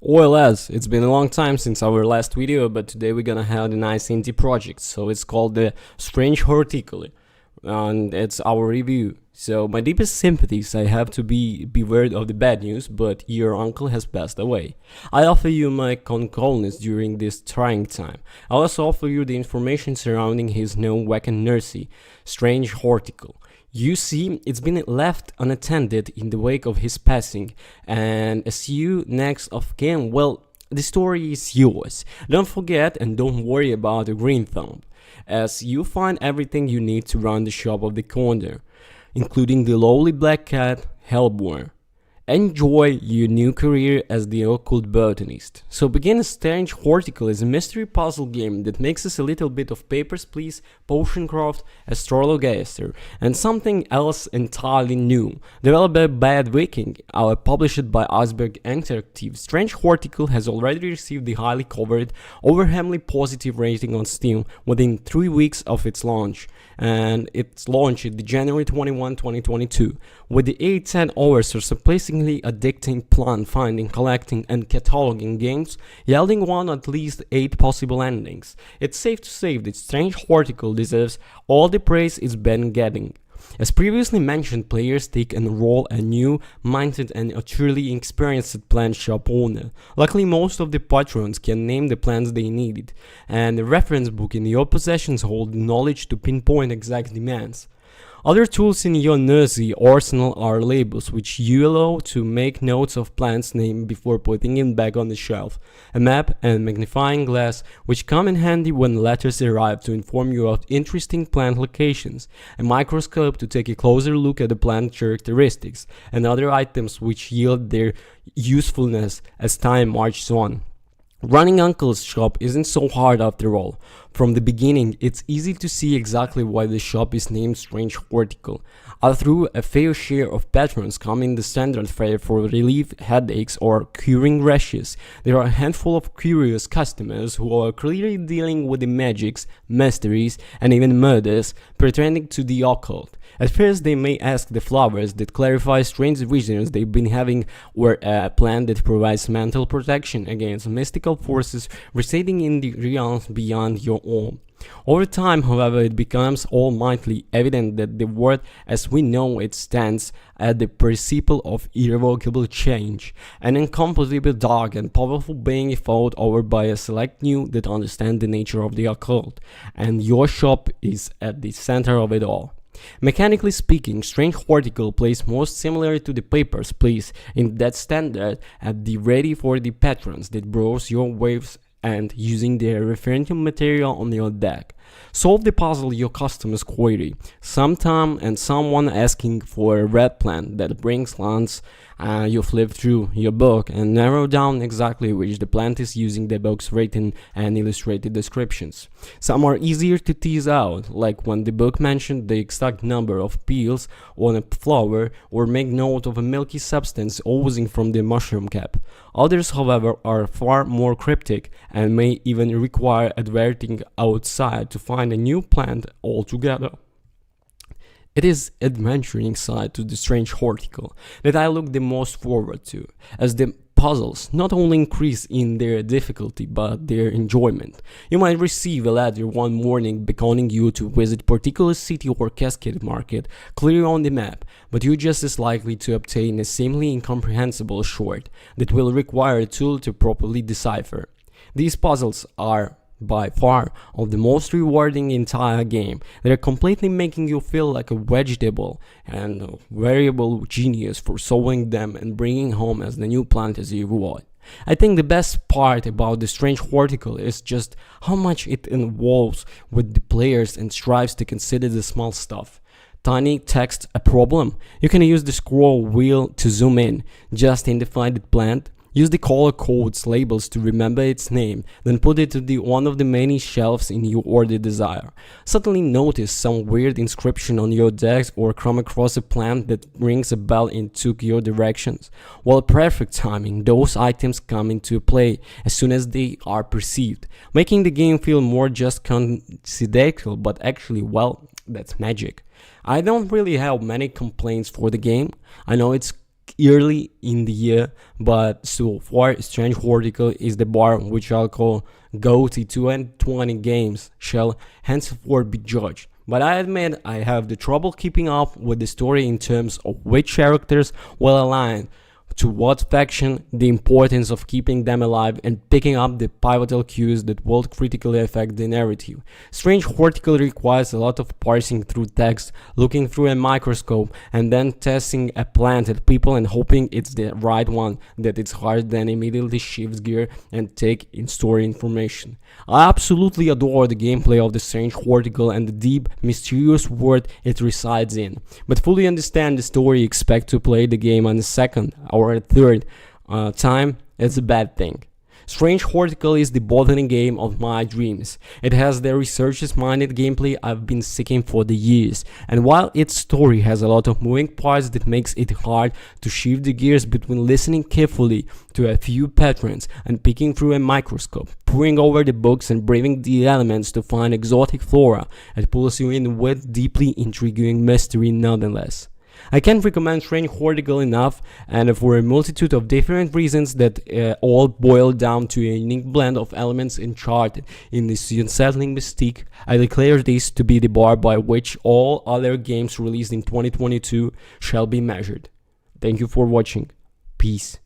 Well, as it's been a long time since our last video, but today we're gonna have a nice indie project. So it's called the Strange Horticulture, and it's our review. So my deepest sympathies, I have to beware of the bad news, but your uncle has passed away. I offer you my condolences during this trying time. I also offer you the information surrounding his known weapon nursery, Strange Horticulture. You see, it's been left unattended in the wake of his passing, and as you next of kin, well, the story is yours. Don't forget and don't worry about the green thumb, as you find everything you need to run the shop of the corner, including the lowly black cat, Hellborn. Enjoy your new career as the occult botanist. So begin Strange Horticulture is a mystery puzzle game that mixes a little bit of Papers, Please, Potioncraft, Astrologaster, and something else entirely new. Developed by Bad Viking, published by Iceberg Interactive, Strange Horticulture has already received the highly covered, overwhelmingly positive rating on Steam within 3 weeks of its launch, and it's launched January 21, 2022, with the 8-10 hours of surprisingly addicting plant finding, collecting, and cataloging games, yielding one at least 8 possible endings. It's safe to say that Strange Horticulture deserves all the praise it's been getting. As previously mentioned, players take and enroll a new, minded and utterly experienced plant shop owner. Luckily, most of the patrons can name the plants they needed, and the reference book in your possessions hold the knowledge to pinpoint exact demands. Other tools in your nursery arsenal are labels, which you allow to make notes of plants' name before putting it back on the shelf, a map and magnifying glass, which come in handy when letters arrive to inform you of interesting plant locations, a microscope to take a closer look at the plant characteristics, and other items which yield their usefulness as time marches on. Running Uncle's shop isn't so hard after all. From the beginning, it's easy to see exactly why the shop is named Strange Horticulture. Although a fair share of patrons come in the standard fare for relief headaches or curing rashes, there are a handful of curious customers who are clearly dealing with the magics, mysteries, and even murders pretending to the occult. At first, they may ask the flowers that clarify strange visions they've been having, or a plant that provides mental protection against mystical forces residing in the realms beyond your own. Over time, however, it becomes almightily evident that the world as we know it stands at the precipice of irrevocable change, an incomparably dark and powerful being fought over by a select few that understand the nature of the occult, and your shop is at the center of it all. Mechanically speaking, Strange Horticulture plays most similar to the Papers, Please, in that standard at the ready for the patrons that browse your waves and using their reference material on your deck. Solve the puzzle your customers query, sometime and someone asking for a red plant that brings lands. You flip through your book and narrow down exactly which the plant is using the book's written and illustrated descriptions. Some are easier to tease out, like when the book mentioned the exact number of peels on a flower or make note of a milky substance oozing from the mushroom cap. Others, however, are far more cryptic and may even require adverting outside to find a new plant altogether. It is adventuring side to the Strange Horticulture that I look the most forward to, as the puzzles not only increase in their difficulty but their enjoyment. You might receive a letter one morning beckoning you to visit particular city or cascade market clear on the map, but you're just as likely to obtain a seemingly incomprehensible short that will require a tool to properly decipher. These puzzles are by far of the most rewarding entire game. They're completely making you feel like a vegetable and a variable genius for solving them and bringing home as the new plant as you reward. I think the best part about the Strange Horticulture is just how much it involves with the players and strives to consider the small stuff. Tiny text a problem? You can use the scroll wheel to zoom in, just identify the plant. Use the color codes labels to remember its name, then put it to one of the many shelves in your order desire. Suddenly notice some weird inscription on your desk or come across a plant that rings a bell into your directions. While perfect timing, those items come into play as soon as they are perceived, making the game feel more just coincidental but actually, well, that's magic. I don't really have many complaints for the game. I know it's early in the year, but so far Strange Horticulture is the bar which I'll call GOAT 2020 games shall henceforth be judged. But I admit I have the trouble keeping up with the story in terms of which characters will align to what faction, the importance of keeping them alive, and picking up the pivotal cues that will critically affect the narrative. Strange Horticulture requires a lot of parsing through text, looking through a microscope, and then testing a plant at people and hoping it's the right one, that it's hard then immediately shift gear and take in story information. I absolutely adore the gameplay of the Strange Horticulture and the deep, mysterious world it resides in, but fully understand the story expect to play the game on the second or a third time, it's a bad thing. Strange Horticulture is the botaning game of my dreams. It has the researchers-minded gameplay I've been seeking for the years, and while its story has a lot of moving parts that makes it hard to shift the gears between listening carefully to a few patterns and peeking through a microscope, poring over the books and braving the elements to find exotic flora, it pulls you in with deeply intriguing mystery nonetheless. I can't recommend Strange Horticulture enough, and for a multitude of different reasons that all boil down to a unique blend of elements encharted in this unsettling mystique, I declare this to be the bar by which all other games released in 2022 shall be measured. Thank you for watching. Peace.